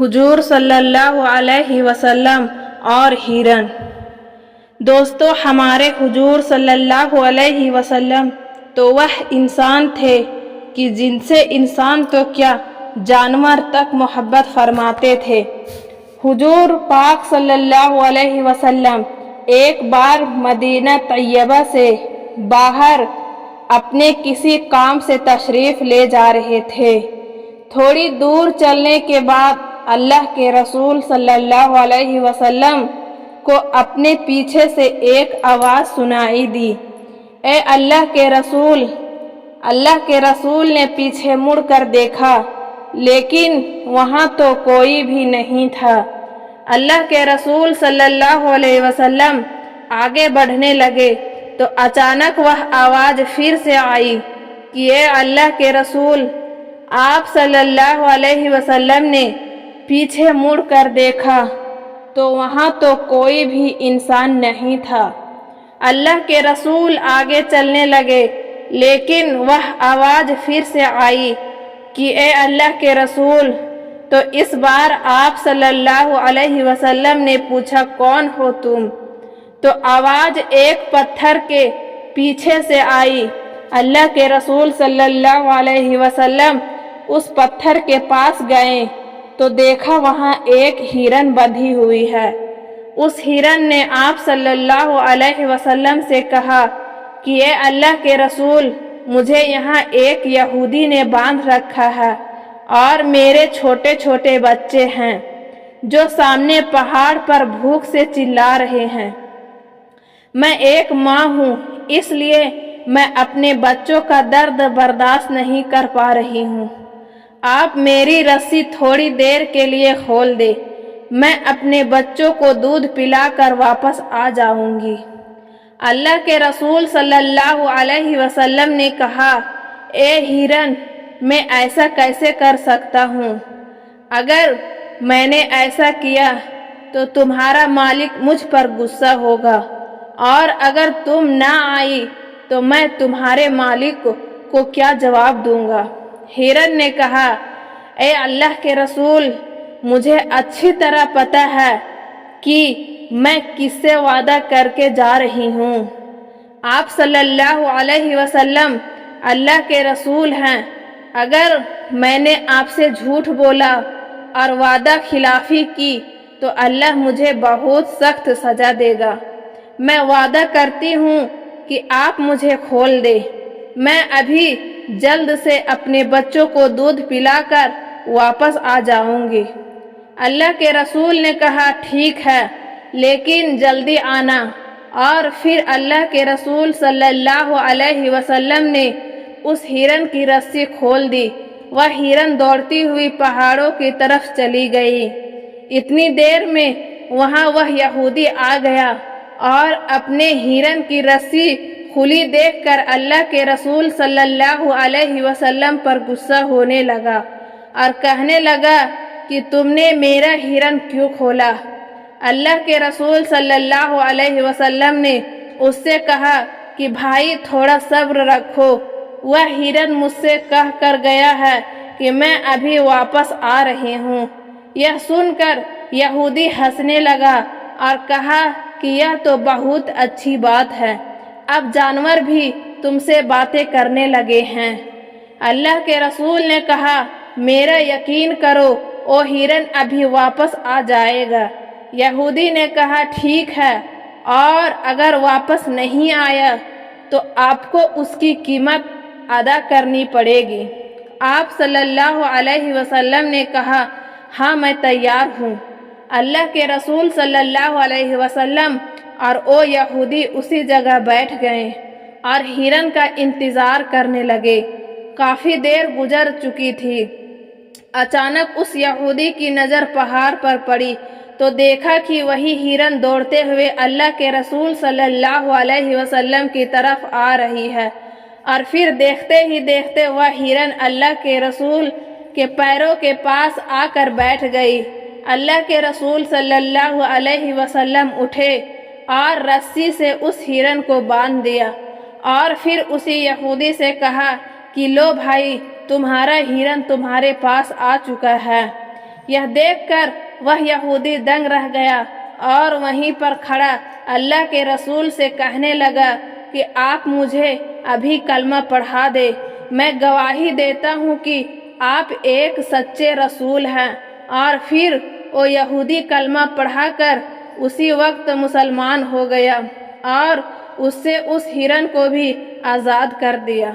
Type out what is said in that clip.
حضور صلی اللہ علیہ وسلم اور ہرن۔ دوستو، ہمارے حضور صلی اللہ علیہ وسلم تو وہ انسان تھے کہ جن سے انسان تو کیا جانور تک محبت فرماتے تھے۔ حضور پاک صلی اللہ علیہ وسلم ایک بار مدینہ طیبہ سے باہر اپنے کسی کام سے تشریف لے جا رہے تھے۔ تھوڑی دور چلنے کے بعد اللہ کے رسول صلی اللہ علیہ وسلم کو اپنے پیچھے سے ایک آواز سنائی دی، اے اللہ کے رسول۔ اللہ کے رسول نے پیچھے مڑ کر دیکھا لیکن وہاں تو کوئی بھی نہیں تھا۔ اللہ کے رسول صلی اللہ علیہ وسلم آگے بڑھنے لگے تو اچانک وہ آواز پھر سے آئی کہ اے اللہ کے رسول۔ آپ صلی اللہ علیہ وسلم نے پیچھے مڑ کر دیکھا تو وہاں تو کوئی بھی انسان نہیں تھا۔ اللہ کے رسول آگے چلنے لگے لیکن وہ آواز پھر سے آئی کہ اے اللہ کے رسول۔ تو اس بار آپ صلی اللہ علیہ وسلم نے پوچھا، کون ہو تم؟ تو آواز ایک پتھر کے پیچھے سے آئی۔ اللہ کے رسول صلی اللہ علیہ وسلم اس پتھر کے پاس گئے تو دیکھا وہاں ایک ہرن بندھی ہوئی ہے۔ اس ہرن نے آپ صلی اللہ علیہ وسلم سے کہا کہ اے اللہ کے رسول، مجھے یہاں ایک یہودی نے باندھ رکھا ہے اور میرے چھوٹے چھوٹے بچے ہیں جو سامنے پہاڑ پر بھوک سے چلا رہے ہیں۔ میں ایک ماں ہوں، اس لیے میں اپنے بچوں کا درد برداشت نہیں کر پا رہی ہوں۔ آپ میری رسی تھوڑی دیر کے لیے کھول دے، میں اپنے بچوں کو دودھ پلا کر واپس آ جاؤں گی۔ اللہ کے رسول صلی اللہ علیہ وسلم نے کہا، اے ہرن، میں ایسا کیسے کر سکتا ہوں؟ اگر میں نے ایسا کیا تو تمہارا مالک مجھ پر غصہ ہوگا، اور اگر تم نہ آئی تو میں تمہارے مالک کو کیا جواب دوں گا؟ ہرن نے کہا، اے اللہ کے رسول، مجھے اچھی طرح پتہ ہے کہ میں کس سے وعدہ کر کے جا رہی ہوں۔ آپ صلی اللہ علیہ وسلم اللہ کے رسول ہیں۔ اگر میں نے آپ سے جھوٹ بولا اور وعدہ خلافی کی تو اللہ مجھے بہت سخت سزا دے گا۔ میں وعدہ کرتی ہوں کہ آپ مجھے کھول دیں، میں ابھی جلد سے اپنے بچوں کو دودھ پلا کر واپس آ جاؤں گی۔ اللہ کے رسول نے کہا، ٹھیک ہے، لیکن جلدی آنا۔ اور پھر اللہ کے رسول صلی اللہ علیہ وسلم نے اس ہرن کی رسی کھول دی۔ وہ ہرن دوڑتی ہوئی پہاڑوں کی طرف چلی گئی۔ اتنی دیر میں وہاں وہ یہودی آ گیا اور اپنے ہرن کی رسی کھلی دیکھ کر اللہ کے رسول صلی اللہ علیہ وسلم پر غصہ ہونے لگا اور کہنے لگا کہ تم نے میرا ہرن کیوں کھولا؟ اللہ کے رسول صلی اللہ علیہ وسلم نے اس سے کہا کہ بھائی تھوڑا صبر رکھو، وہ ہرن مجھ سے کہہ کر گیا ہے کہ میں ابھی واپس آ رہی ہوں۔ یہ سن کر یہودی ہنسنے لگا اور کہا کہ یہ تو بہت اچھی بات ہے، اب جانور بھی تم سے باتیں کرنے لگے ہیں۔ اللہ کے رسول نے کہا، میرا یقین کرو، وہ ہرن ابھی واپس آ جائے گا۔ یہودی نے کہا، ٹھیک ہے، اور اگر واپس نہیں آیا تو آپ کو اس کی قیمت ادا کرنی پڑے گی۔ آپ صلی اللہ علیہ وسلم نے کہا، ہاں میں تیار ہوں۔ اللہ کے رسول صلی اللہ علیہ وسلم اور وہ یہودی اسی جگہ بیٹھ گئے اور ہرن کا انتظار کرنے لگے۔ کافی دیر گزر چکی تھی۔ اچانک اس یہودی کی نظر پہاڑ پر پڑی تو دیکھا کہ وہی ہرن دوڑتے ہوئے اللہ کے رسول صلی اللہ علیہ وسلم کی طرف آ رہی ہے، اور پھر دیکھتے ہی دیکھتے وہ ہرن اللہ کے رسول کے پیروں کے پاس آ کر بیٹھ گئی۔ اللہ کے رسول صلی اللہ علیہ وسلم اٹھے اور رسی سے اس ہرن کو باندھ دیا، اور پھر اسی یہودی سے کہا کہ لو بھائی، تمہارا ہرن تمہارے پاس آ چکا ہے۔ یہ دیکھ کر وہ یہودی دنگ رہ گیا اور وہیں پر کھڑا اللہ کے رسول سے کہنے لگا کہ آپ مجھے ابھی کلمہ پڑھا دے، میں گواہی دیتا ہوں کہ آپ ایک سچے رسول ہیں۔ اور پھر وہ یہودی کلمہ پڑھا کر اسی وقت مسلمان ہو گیا اور اس سے اس ہرن کو بھی آزاد کر دیا۔